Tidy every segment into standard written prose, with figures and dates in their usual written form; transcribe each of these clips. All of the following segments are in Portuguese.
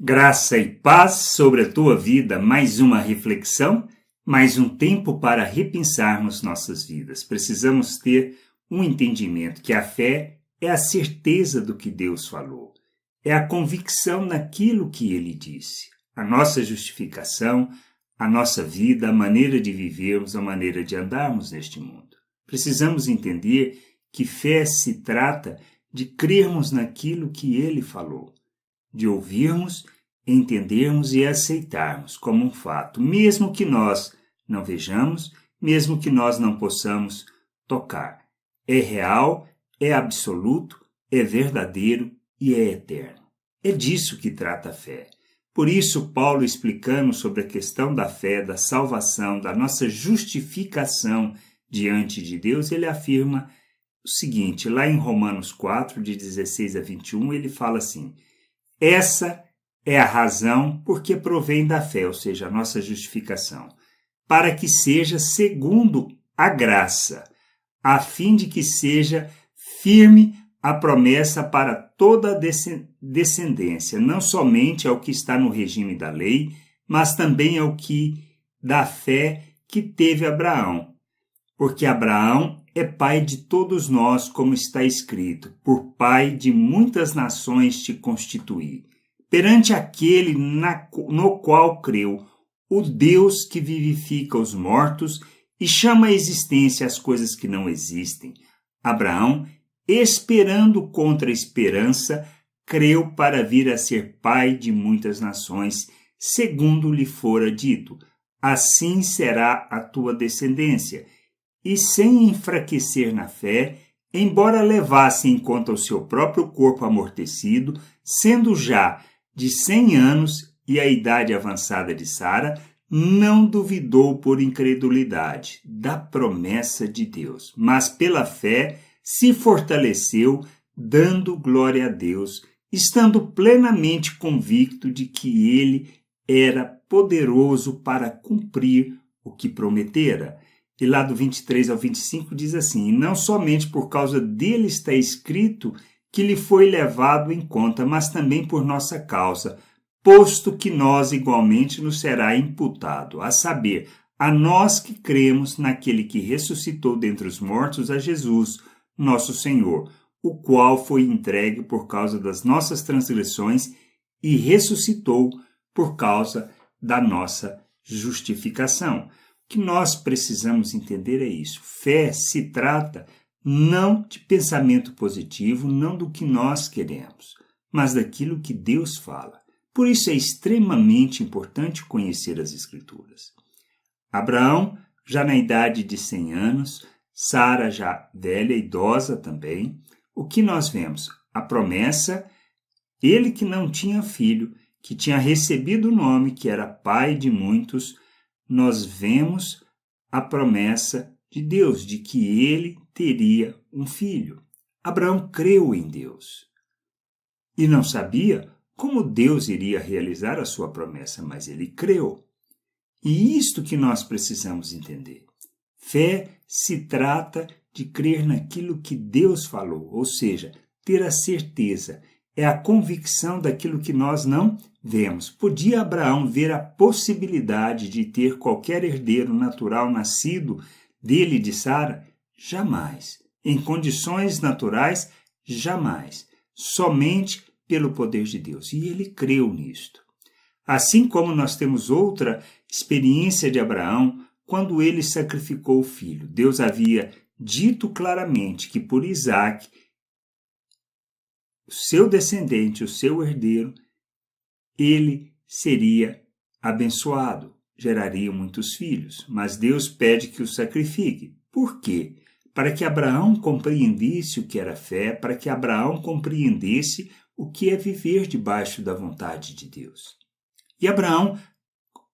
Graça e paz sobre a tua vida, mais uma reflexão, mais um tempo para repensarmos nossas vidas. Precisamos ter um entendimento que a fé é a certeza do que Deus falou, é a convicção naquilo que Ele disse. A nossa justificação, a nossa vida, a maneira de vivermos, a maneira de andarmos neste mundo. Precisamos entender que fé se trata de crermos naquilo que Ele falou, de ouvirmos, entendermos e aceitarmos como um fato, mesmo que nós não vejamos, mesmo que nós não possamos tocar. É real, é absoluto, é verdadeiro e é eterno. É disso que trata a fé. Por isso, Paulo, explicando sobre a questão da fé, da salvação, da nossa justificação diante de Deus, ele afirma o seguinte, lá em Romanos 4, de 16 a 21, ele fala assim: essa é a razão porque provém da fé, ou seja, a nossa justificação, para que seja segundo a graça, a fim de que seja firme a promessa para toda a descendência, não somente ao que está no regime da lei, mas também ao que da fé que teve Abraão. Porque Abraão é pai de todos nós, como está escrito, por pai de muitas nações te constituí. Perante aquele no qual creu, o Deus que vivifica os mortos e chama à existência as coisas que não existem. Abraão, esperando contra a esperança, creu para vir a ser pai de muitas nações, segundo lhe fora dito, assim será a tua descendência. E sem enfraquecer na fé, embora levasse em conta o seu próprio corpo amortecido, sendo já de 100 anos e a idade avançada de Sara, não duvidou por incredulidade da promessa de Deus, mas pela fé se fortaleceu, dando glória a Deus, estando plenamente convicto de que ele era poderoso para cumprir o que prometera. E lá do 23 ao 25 diz assim: e não somente por causa dele está escrito que lhe foi levado em conta, mas também por nossa causa, posto que nós igualmente nos será imputado, a saber, a nós que cremos naquele que ressuscitou dentre os mortos, a Jesus, nosso Senhor, o qual foi entregue por causa das nossas transgressões e ressuscitou por causa da nossa justificação. O que nós precisamos entender é isso. Fé se trata não de pensamento positivo, não do que nós queremos, mas daquilo que Deus fala. Por isso é extremamente importante conhecer as Escrituras. Abraão, já na idade de 100 anos, Sara já velha, idosa também. O que nós vemos? A promessa, ele que não tinha filho, que tinha recebido o nome, que era pai de muitos, nós vemos a promessa de Deus, de que ele teria um filho. Abraão creu em Deus e não sabia como Deus iria realizar a sua promessa, mas ele creu. E isto que nós precisamos entender. Fé se trata de crer naquilo que Deus falou, ou seja, ter a certeza, é a convicção daquilo que nós não vemos. Podia Abraão ver a possibilidade de ter qualquer herdeiro natural nascido dele e de Sara? Jamais. Em condições naturais, jamais. Somente pelo poder de Deus. E ele creu nisto. Assim como nós temos outra experiência de Abraão, quando ele sacrificou o filho. Deus havia dito claramente que por Isaque, o seu descendente, o seu herdeiro, ele seria abençoado, geraria muitos filhos. Mas Deus pede que o sacrifique. Por quê? Para que Abraão compreendesse o que era fé, para que Abraão compreendesse o que é viver debaixo da vontade de Deus. E Abraão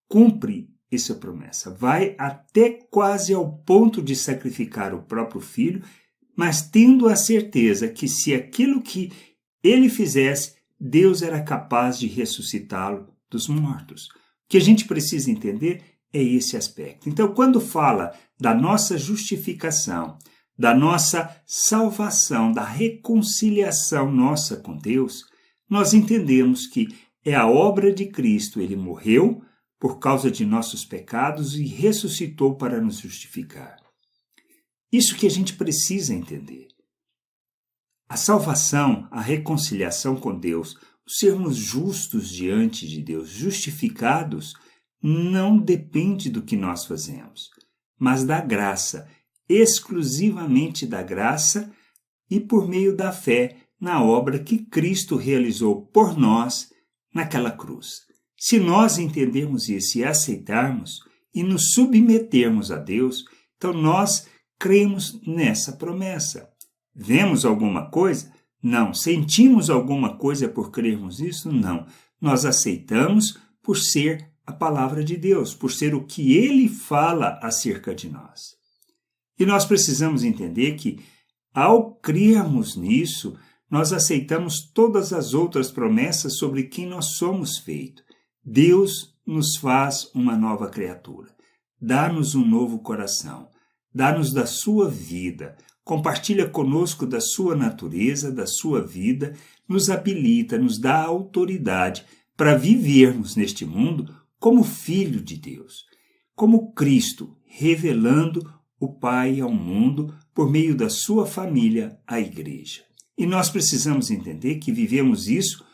cumpre essa promessa, vai até quase ao ponto de sacrificar o próprio filho, mas tendo a certeza que se aquilo que ele fizesse, Deus era capaz de ressuscitá-lo dos mortos. O que a gente precisa entender é esse aspecto. Então, quando fala da nossa justificação, da nossa salvação, da reconciliação nossa com Deus, nós entendemos que é a obra de Cristo. Ele morreu por causa de nossos pecados e ressuscitou para nos justificar. Isso que a gente precisa entender. A salvação, a reconciliação com Deus, o sermos justos diante de Deus, justificados, não depende do que nós fazemos, mas da graça, exclusivamente da graça e por meio da fé na obra que Cristo realizou por nós naquela cruz. Se nós entendermos isso e aceitarmos e nos submetermos a Deus, então nós cremos nessa promessa. Vemos alguma coisa? Não. Sentimos alguma coisa por crermos nisso? Não. Nós aceitamos por ser a palavra de Deus, por ser o que Ele fala acerca de nós. E nós precisamos entender que, ao crermos nisso, nós aceitamos todas as outras promessas sobre quem nós somos feitos. Deus nos faz uma nova criatura, dá-nos um novo coração, dá-nos da sua vida, compartilha conosco da sua natureza, da sua vida, nos habilita, nos dá autoridade para vivermos neste mundo como filho de Deus, como Cristo, revelando o Pai ao mundo por meio da sua família, a Igreja. E nós precisamos entender que vivemos isso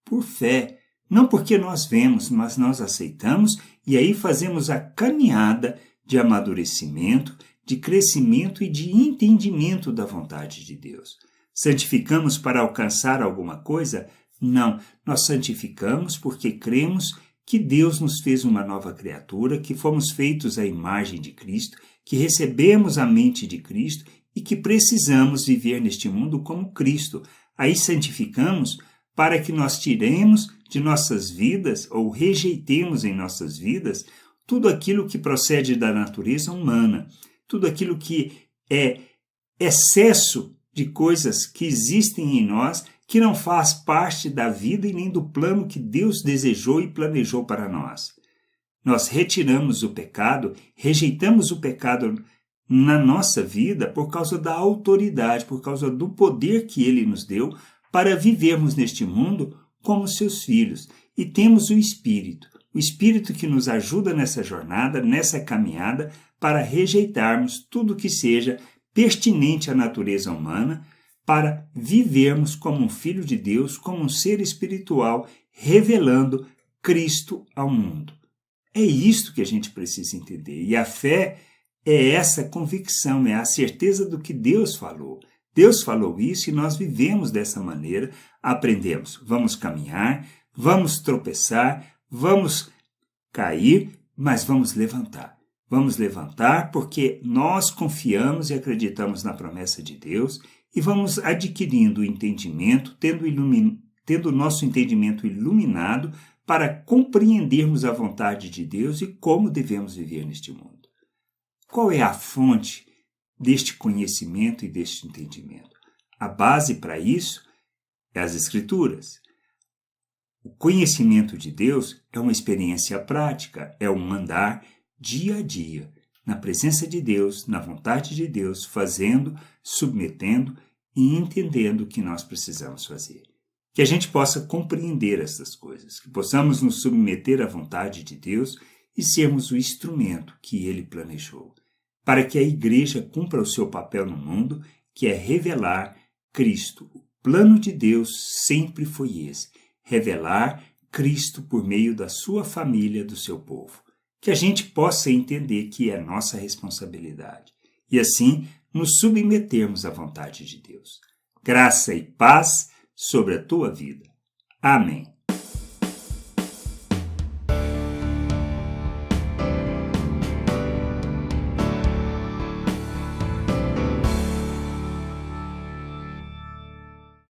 por fé, não porque nós vemos, mas nós aceitamos e aí fazemos a caminhada de amadurecimento, de crescimento e de entendimento da vontade de Deus. Santificamos para alcançar alguma coisa? Não, nós santificamos porque cremos que Deus nos fez uma nova criatura, que fomos feitos à imagem de Cristo, que recebemos a mente de Cristo e que precisamos viver neste mundo como Cristo. Aí santificamos para que nós tiremos de nossas vidas ou rejeitemos em nossas vidas tudo aquilo que procede da natureza humana, tudo aquilo que é excesso de coisas que existem em nós que não faz parte da vida e nem do plano que Deus desejou e planejou para nós. Nós retiramos o pecado, rejeitamos o pecado na nossa vida por causa da autoridade, por causa do poder que Ele nos deu para vivermos neste mundo como seus filhos. E temos o Espírito que nos ajuda nessa jornada, nessa caminhada, para rejeitarmos tudo que seja pertinente à natureza humana, para vivermos como um filho de Deus, como um ser espiritual, revelando Cristo ao mundo. É isto que a gente precisa entender. E a fé é essa convicção, é a certeza do que Deus falou. Deus falou isso e nós vivemos dessa maneira, aprendemos. Vamos caminhar, vamos tropeçar, vamos cair, mas vamos levantar. Vamos levantar porque nós confiamos e acreditamos na promessa de Deus e vamos adquirindo o entendimento, tendo o nosso entendimento iluminado para compreendermos a vontade de Deus e como devemos viver neste mundo. Qual é a fonte deste conhecimento e deste entendimento? A base para isso é as Escrituras. O conhecimento de Deus é uma experiência prática, é um andar dia a dia, na presença de Deus, na vontade de Deus, fazendo, submetendo e entendendo o que nós precisamos fazer. Que a gente possa compreender essas coisas, que possamos nos submeter à vontade de Deus e sermos o instrumento que Ele planejou, para que a Igreja cumpra o seu papel no mundo, que é revelar Cristo. O plano de Deus sempre foi esse, revelar Cristo por meio da sua família, do seu povo. Que a gente possa entender que é nossa responsabilidade e assim nos submetermos à vontade de Deus. Graça e paz sobre a tua vida. Amém.